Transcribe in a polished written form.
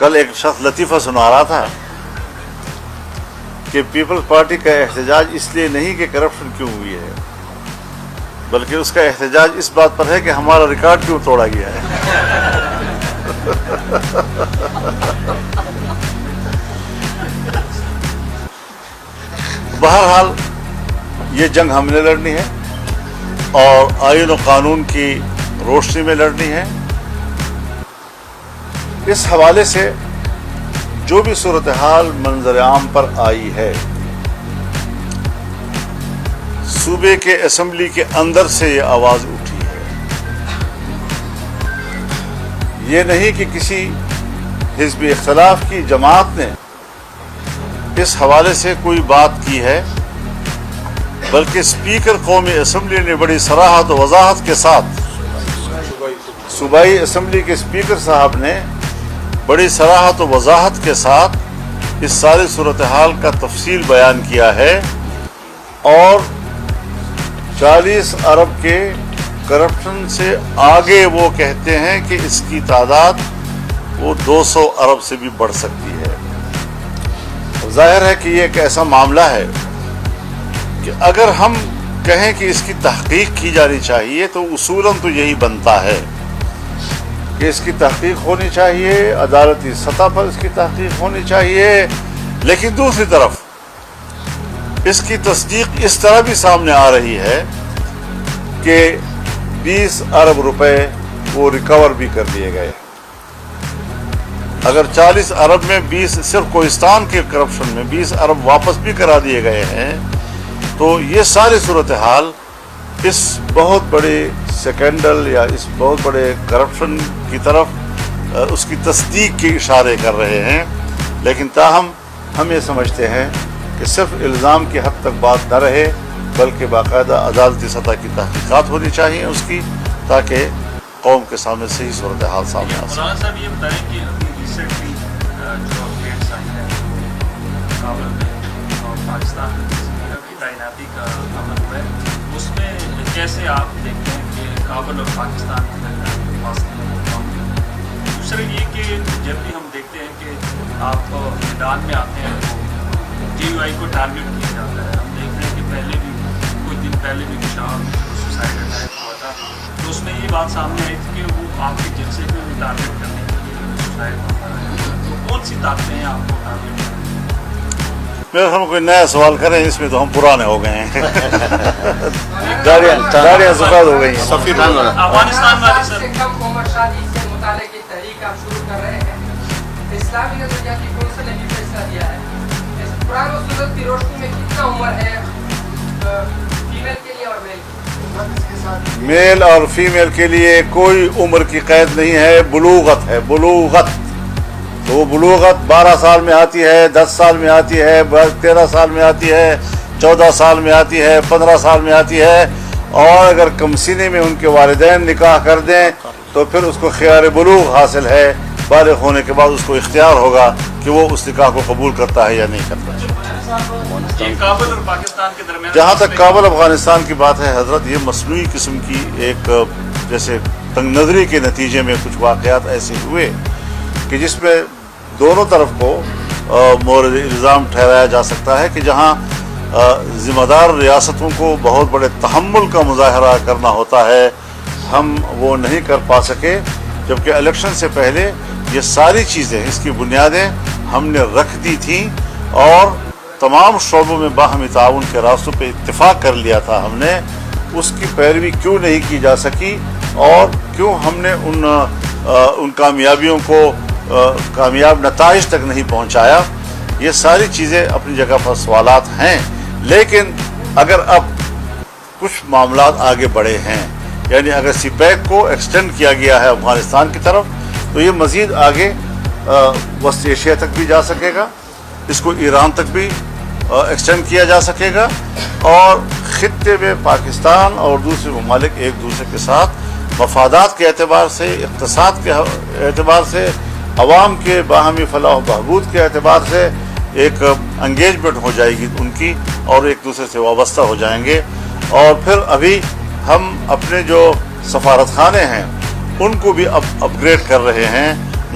کل ایک شخص لطیفہ سنا رہا تھا کہ پیپلز پارٹی کا احتجاج اس لیے نہیں کہ کرپشن کیوں ہوئی ہے، بلکہ اس کا احتجاج اس بات پر ہے کہ ہمارا ریکارڈ کیوں توڑا گیا ہے۔ بہرحال یہ جنگ ہم نے لڑنی ہے اور آئین و قانون کی روشنی میں لڑنی ہے۔ اس حوالے سے جو بھی صورتحال منظر عام پر آئی ہے، صوبے کے اسمبلی کے اندر سے یہ آواز اٹھی ہے، یہ نہیں کہ کسی حزب اختلاف کی جماعت نے اس حوالے سے کوئی بات کی ہے، بلکہ اسپیکر قومی اسمبلی نے بڑی صراحت و وضاحت کے ساتھ، صوبائی اسمبلی کے اسپیکر صاحب نے بڑی صراحت و وضاحت کے ساتھ اس ساری صورتحال کا تفصیل بیان کیا ہے، اور 40 ارب کے کرپشن سے آگے وہ کہتے ہیں کہ اس کی تعداد وہ 200 ارب سے بھی بڑھ سکتی ہے۔ ظاہر ہے کہ یہ ایک ایسا معاملہ ہے کہ اگر ہم کہیں کہ اس کی تحقیق کی جانی چاہیے تو اصولاً تو یہی بنتا ہے کہ اس کی تحقیق ہونی چاہیے، عدالتی سطح پر اس کی تحقیق ہونی چاہیے، لیکن دوسری طرف اس کی تصدیق اس طرح بھی سامنے آ رہی ہے کہ 20 ارب روپے وہ ریکور بھی کر دیے گئے۔ اگر 40 ارب میں 20 صرف کوہستان کے کرپشن میں 20 ارب واپس بھی کرا دیے گئے ہیں، تو یہ ساری صورتحال اس بہت بڑے سیکنڈل یا اس بہت بڑے کرپشن کی طرف اس کی تصدیق کے اشارے کر رہے ہیں۔ لیکن تاہم ہم یہ سمجھتے ہیں کہ صرف الزام کی حد تک بات نہ رہے، بلکہ باقاعدہ عدالتی سطح کی تحقیقات ہونی چاہیے اس کی، تاکہ قوم کے سامنے صحیح صورتحال سامنے آ سکے۔ مولانا صاحب یہ بتائیں کہ ابھی ریسنٹلی جو اپڈیٹس آئی ہیں کابل میں اور پاکستان میں ابھی تعیناتی کا عمل ہوا ہے، اس میں کیسے آپ دیکھتے ہیں کہ کابل اور پاکستان کے درمیان فاصلے دوسرا یہ کہ جب بھی ہم دیکھتے ہیں کہ آپ میدان میں آتے ہیں تو جے یو آئی کو ٹارگیٹ کیا جاتا ہے، ہم دیکھ رہے ہیں کہ پہلے بھی کچھ دن پہلے بھی شام سوسائڈ اٹیک ہوا تھا، تو اس میں یہ بات سامنے آئی تھی کہ وہ آپ کے جلسے کو بھی ٹارگیٹ کرنے کے لیے سوسائڈ ہوتا ہے، تو کون سی طاقتیں ہیں آپ کو ٹارگیٹ کرنے؟ میرے ہم کوئی نیا سوال کریں، اس میں تو ہم پرانے ہو گئے ہیں، داڑیاں سفید ہو گئی ہیں۔ افغانستان والی سر کم عمر شادی سے متعلق کی تحریک آپ شروع کر رہے ہیں، اسلامی نظریاتی کونسل نے بھی فیصلہ دیا ہے، اس قرآن و سنت کی روشنی میں کتنا عمر ہے فیمیل کے لیے اور میل؟ میل اور فیمیل کے لیے کوئی عمر کی قید نہیں ہے، بلوغت ہے، بلوغت۔ تو وہ بلوغت 12 سال میں آتی ہے، 10 سال میں آتی ہے، 13 سال میں آتی ہے، 14 سال میں آتی ہے، 15 سال میں آتی ہے، اور اگر کم سینے میں ان کے والدین نکاح کر دیں تو پھر اس کو خیار بلوغ حاصل ہے، بالغ ہونے کے بعد اس کو اختیار ہوگا کہ وہ اس نکاح کو قبول کرتا ہے یا نہیں کرتا۔ یہ کابل اور پاکستان کے درمیان جہاں تک کابل افغانستان کی بات ہے حضرت، یہ مصنوعی قسم کی ایک جیسے تنگ نظری کے نتیجے میں کچھ واقعات ایسے ہوئے کہ جس میں دونوں طرف کو مورد الزام ٹھہرایا جا سکتا ہے کہ جہاں ذمہ دار ریاستوں کو بہت بڑے تحمل کا مظاہرہ کرنا ہوتا ہے، ہم وہ نہیں کر پا سکے، جبکہ الیکشن سے پہلے یہ ساری چیزیں، اس کی بنیادیں ہم نے رکھ دی تھیں، اور تمام شعبوں میں باہمی تعاون کے راستوں پہ اتفاق کر لیا تھا ہم نے۔ اس کی پیروی کیوں نہیں کی جا سکی، اور کیوں ہم نے ان کامیابیوں کو کامیاب نتائج تک نہیں پہنچایا، یہ ساری چیزیں اپنی جگہ پر سوالات ہیں۔ لیکن اگر اب کچھ معاملات آگے بڑھے ہیں، یعنی اگر سی پیک کو ایکسٹینڈ کیا گیا ہے افغانستان کی طرف، تو یہ مزید آگے وسط ایشیا تک بھی جا سکے گا، اس کو ایران تک بھی ایکسٹینڈ کیا جا سکے گا، اور خطے میں پاکستان اور دوسرے ممالک ایک دوسرے کے ساتھ مفادات کے اعتبار سے، اقتصاد کے اعتبار سے، عوام کے باہمی فلاح و بہبود کے اعتبار سے ایک انگیجمنٹ ہو جائے گی ان کی، اور ایک دوسرے سے وابستہ ہو جائیں گے۔ اور پھر ابھی ہم اپنے جو سفارت خانے ہیں ان کو بھی اپ گریڈ کر رہے ہیں،